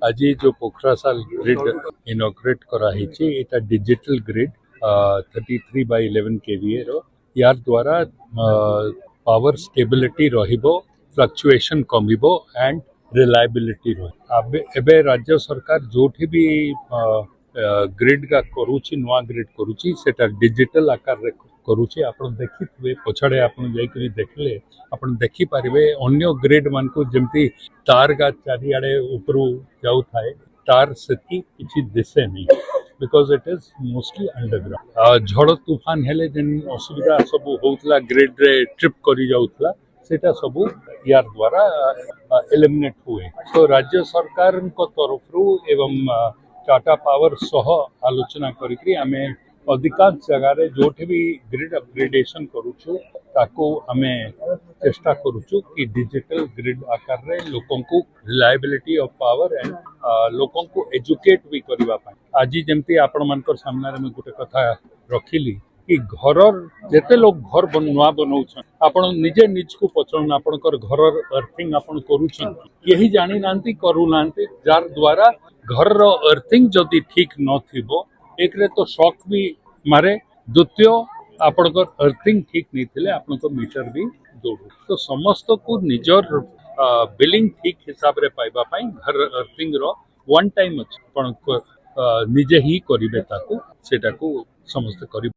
आज जो पोखरासाल grid inaugurate कराई एटा डिजिटल ग्रिड 33/11 केवीए रो यार द्वारा पावर स्टेबिलिटी रहिबो फ्लक्चुएशन कमिबो एंड रिलायबिलिटी रही एबे राज्य सरकार जोठी भी ग्रिड का करूची नुआ ग्रिड करूची सेटा डिजिटल आकार रे करूची आपण देखिथिबे पछाडे आपण जाईकरी देखले आपण देखि पारिबे अन्य ग्रिड मान को जेमती तार का चारिआडे उपरु जाउ थाए तार सेति किछि दिसे नहीं because it is mostly underground झड़ तूफान हेले जेन असुविधा सब होउतला ग्रिड रे ट्रिप करी जाउतला सेटा सब यार द्वारा एलिमिनेट हुए तो राज्य सरकार को तरफ एवं टाटा पावर सह आलोचना करी आमे अधिकांश जगह जोठे भी ग्रिड अपग्रेडेशन करूछु ताको आमे चेष्टा करूछु कि डिजिटल ग्रिड आकार रे लोकों को रिलायबिलिटी ऑफ पावर एंड लोकों को एजुकेट भी करबा पाई आज जेमती आपण मानकर सामने में गोटे कथा रखिली कि घर जेते लोग घर नुआ बनाऊछन आपण निजे निज को पचन आपणकर घर अर्थिंग आपण करूछन यही जानी नांती करू नांती जार द्वारा घर रो अर्थिंग जदी ठीक न थिबो एक रे तो शॉक भी मारे द्वितीय आपणकर अर्थिंग ठीक नहीं थिले आपणकर मीटर भी दौड़ू तो समस्त को निजर बिलिंग ठीक हिसाब रे पाइबा पाई घर अर्थिंग रो वन टाइम अछि पण निजे ही करिवे ताको सेटा को समस्त करि